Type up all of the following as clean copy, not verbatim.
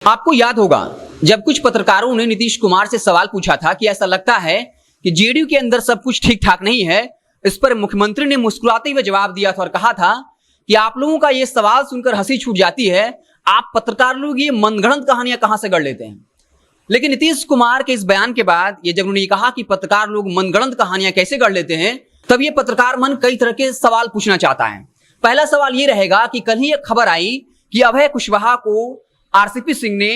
आपको याद होगा जब कुछ पत्रकारों ने नीतीश कुमार से सवाल पूछा था कि ऐसा लगता है कि जेडीयू के अंदर सब कुछ ठीक ठाक नहीं है। इस पर मुख्यमंत्री ने मुस्कुराते हुए जवाब दिया था और कहा था कि आप लोगों का यह सवाल सुनकर हंसी छूट जाती है, आप पत्रकार लोग ये मनगढ़ंत कहानियां कहां से गढ़ लेते हैं। लेकिन नीतीश कुमार के इस बयान के बाद जब उन्होंने कहा कि पत्रकार लोग मनगढ़ंत कहानियां कैसे गढ़ लेते हैं, तब ये पत्रकार मन कई तरह के सवाल पूछना चाहता है। पहला सवाल ये रहेगा कि कल ही एक खबर आई कि अभय कुशवाहा को आरसीपी सिंह ने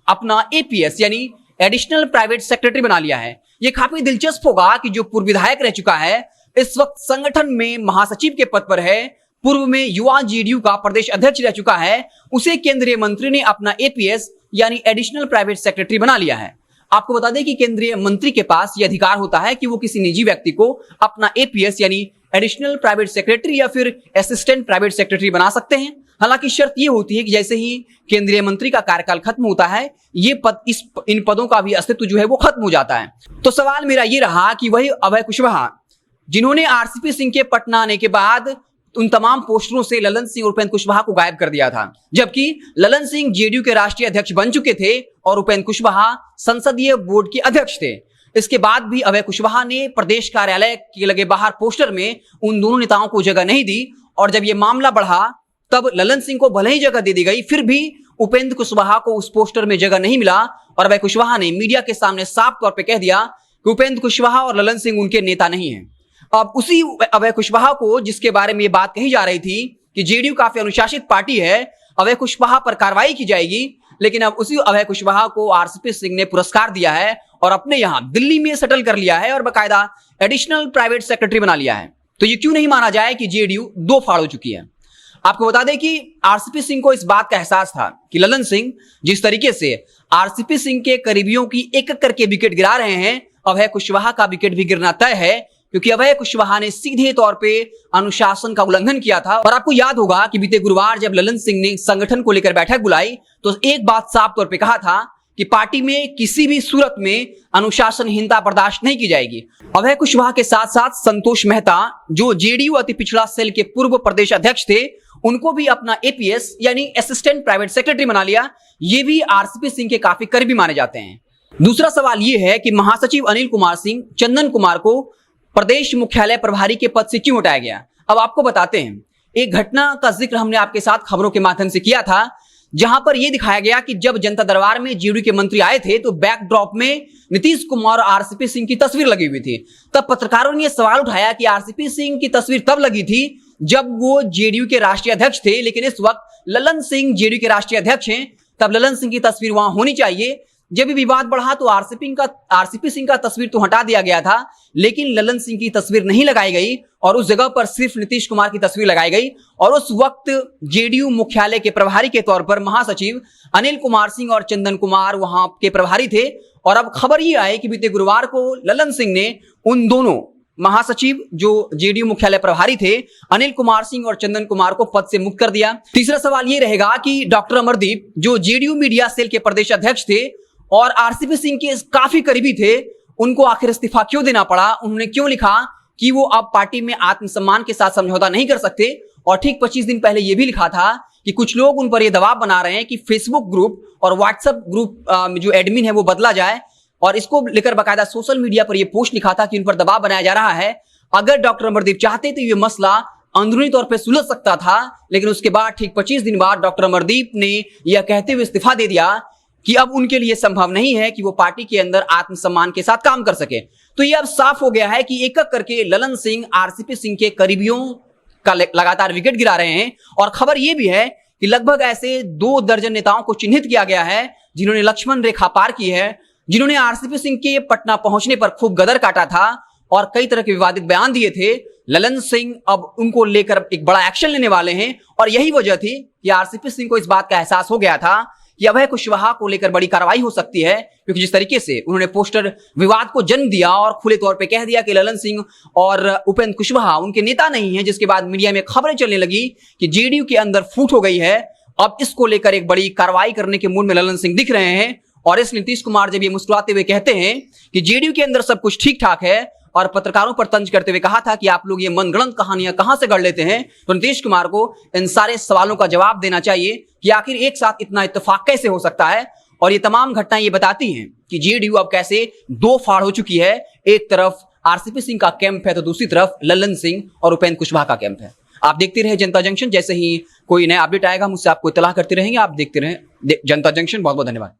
अपना एपीएस यानी एडिशनल प्राइवेट सेक्रेटरी बना लिया है। यह काफी दिलचस्प होगा कि जो पूर्व विधायक रह चुका है, इस वक्त संगठन में महासचिव के पद पर है, पूर्व में युवा जेडीयू का प्रदेश अध्यक्ष रह चुका है, उसे केंद्रीय मंत्री ने अपना एपीएस यानी एडिशनल प्राइवेट सेक्रेटरी बना लिया है। आपको बता दें कि केंद्रीय मंत्री के पास यह अधिकार होता है कि वो किसी निजी व्यक्ति को अपना एपीएस यानी एडिशनल प्राइवेट सेक्रेटरी या फिर असिस्टेंट प्राइवेट सेक्रेटरी बना सकते हैं। हालांकि शर्त यह होती है कि जैसे ही केंद्रीय मंत्री का कार्यकाल खत्म होता है, ये पद इन पदों का भी अस्तित्व जो है वो खत्म हो जाता है। तो सवाल मेरा ये रहा कि वही अभय कुशवाहा जिन्होंने आरसीपी सिंह के पटना आने के बाद उन तमाम पोस्टरों से ललन सिंह और उपेंद्र कुशवाहा को गायब कर दिया था, जबकि ललन सिंह जेडीयू के राष्ट्रीय अध्यक्ष बन चुके थे और उपेंद्र कुशवाहा संसदीय बोर्ड के अध्यक्ष थे। इसके बाद भी अभय कुशवाहा ने प्रदेश कार्यालय के लगे बाहर पोस्टर में उन दोनों नेताओं को जगह नहीं दी, और जब यह मामला बढ़ा तब ललन सिंह को भले ही जगह दे दी गई, फिर भी उपेंद्र कुशवाहा को उस पोस्टर में जगह नहीं मिला। और अभय कुशवाहा ने मीडिया के सामने साफ तौर पर कह दिया कि उपेंद्र कुशवाहा और ललन सिंह उनके नेता नहीं हैं। अब उसी अभय कुशवाहा को, जिसके बारे में ये बात कही जा रही थी कि जेडीयू काफी अनुशासित पार्टी है, अभय कुशवाहा पर कार्रवाई की जाएगी, लेकिन अब उसी अभय कुशवाहा को आरसीपी सिंह ने पुरस्कार दिया है और अपने यहां दिल्ली में सेटल कर लिया है और बाकायदा एडिशनल प्राइवेट सेक्रेटरी बना लिया है। तो ये क्यों नहीं माना जाए कि जेडीयू दो फाड़ हो चुकी है। आपको बता दें कि आरसीपी सिंह को इस बात का एहसास था कि ललन सिंह जिस तरीके से आरसीपी सिंह के करीबियों की एक एक करके विकेट गिरा रहे हैं, अभय कुशवाहा का विकेट भी गिरना तय है, क्योंकि अभय कुशवाहा ने सीधे तौर पे अनुशासन का उल्लंघन किया था। और आपको याद होगा कि बीते गुरुवार जब ललन सिंह ने संगठन को लेकर बैठक बुलाई तो एक बात साफ तौर पे कहा था कि पार्टी में किसी भी सूरत में अनुशासनहीनता बर्दाश्त नहीं की जाएगी। अभय कुशवाहा के साथ साथ संतोष मेहता, जो जेडीयू अति पिछड़ा सेल के पूर्व प्रदेश अध्यक्ष थे, उनको भी अपना एपीएस यानी असिस्टेंट प्राइवेट सेक्रेटरी बना लिया। ये भी आरसीपी सिंह के काफी करीबी माने जाते हैं। दूसरा सवाल यह है कि महासचिव अनिल कुमार सिंह चंदन कुमार को प्रदेश मुख्यालय प्रभारी के पद से क्यों हटाया गया। अब आपको बताते हैं, एक घटना का जिक्र हमने आपके साथ खबरों के माध्यम से किया था, जहां पर यह दिखाया गया कि जब जनता दरबार में जेडीयू के मंत्री आए थे तो बैकड्रॉप में नीतीश कुमार और आरसीपी सिंह की तस्वीर लगी हुई थी। तब पत्रकारों ने यह सवाल उठाया कि आरसीपी सिंह की तस्वीर तब लगी थी जब वो जेडीयू के राष्ट्रीय अध्यक्ष थे, लेकिन इस वक्त ललन सिंह जेडीयू के राष्ट्रीय अध्यक्ष हैं, तब ललन सिंह की तस्वीर वहां होनी चाहिए। जब भी विवाद बढ़ा तो आरसीपी सिंह का तस्वीर तो हटा दिया गया था, लेकिन ललन सिंह की तस्वीर नहीं लगाई गई और उस जगह पर सिर्फ नीतीश कुमार की तस्वीर लगाई गई। और उस वक्त जेडीयू मुख्यालय के प्रभारी के तौर पर महासचिव अनिल कुमार सिंह और चंदन कुमार वहां के प्रभारी थे। और अब खबर ये आई कि बीते गुरुवार को ललन सिंह ने उन दोनों महासचिव जो जेडीयू मुख्यालय प्रभारी थे, अनिल कुमार सिंह और चंदन कुमार को पद से मुक्त कर दिया। तीसरा सवाल यह रहेगा कि डॉक्टर अमरदीप, जो जेडीयू मीडिया सेल के प्रदेश अध्यक्ष थे और आरसीपी सिंह के काफी करीबी थे, उनको आखिर इस्तीफा क्यों देना पड़ा। उन्होंने क्यों लिखा कि वो अब पार्टी में आत्मसम्मान के साथ समझौता नहीं कर सकते, और ठीक 25 दिन पहले यह भी लिखा था कि कुछ लोग उन पर यह दबाव बना रहे हैं कि फेसबुक ग्रुप और व्हाट्सएप ग्रुप जो एडमिन है वो बदला जाए, और इसको लेकर बाकायदा सोशल मीडिया पर यह पोस्ट लिखा था कि उन पर दबाव बनाया जा रहा है। अगर डॉक्टर अमरदीप चाहते तो यह मसला अंदरूनी तौर पर सुलझ सकता था, लेकिन उसके बाद ठीक 25 दिन बाद डॉक्टर अमरदीप ने यह कहते हुए इस्तीफा दे दिया कि अब उनके लिए संभव नहीं है कि वो पार्टी के अंदर आत्मसम्मान के साथ काम कर सके। तो यह अब साफ हो गया है कि एक एक करके ललन सिंह आरसीपी सिंह के करीबियों का लगातार विकेट गिरा रहे हैं। और खबर यह भी है कि लगभग ऐसे 2 दर्जन नेताओं को चिन्हित किया गया है जिन्होंने लक्ष्मण रेखा पार की है, जिन्होंने आरसीपी सिंह के पटना पहुंचने पर खूब गदर काटा था और कई तरह के विवादित बयान दिए थे। ललन सिंह अब उनको लेकर एक बड़ा एक्शन लेने वाले हैं, और यही वजह थी कि आरसीपी सिंह को इस बात का एहसास हो गया था कि अभय कुशवाहा को लेकर बड़ी कार्रवाई हो सकती है, क्योंकि जिस तरीके से उन्होंने पोस्टर विवाद को जन्म दिया और खुले तौर पे कह दिया कि ललन सिंह और उपेंद्र कुशवाहा उनके नेता नहीं है, जिसके बाद मीडिया में खबरें चलने लगी कि जेडीयू के अंदर फूट हो गई है। अब इसको लेकर एक बड़ी कार्रवाई करने के मूड में ललन सिंह दिख रहे हैं। और इस नीतीश कुमार जब ये मुस्कुराते हुए कहते हैं कि जेडीयू के अंदर सब कुछ ठीक ठाक है, और पत्रकारों पर तंज करते हुए कहा था कि आप लोग ये मनगढ़ंत कहानियां कहां से गढ़ लेते हैं। तो नीतीश कुमार को इन सारे सवालों का जवाब देना चाहिए कि आखिर एक साथ इतना इत्तेफाक कैसे हो सकता है। और ये तमाम घटनाएं ये बताती हैं कि जेडीयू अब कैसे दो फाड़ हो चुकी है। एक तरफ आरसीपी सिंह का कैंप है तो दूसरी तरफ लल्लन सिंह और उपेंद्र कुशवाहा का कैंप है। आप देखते रहे जनता जंक्शन, जैसे ही कोई नया अपडेट आएगा मुझसे आपको इत्तला करते रहेंगे। आप देखते रहे जनता जंक्शन। बहुत बहुत धन्यवाद।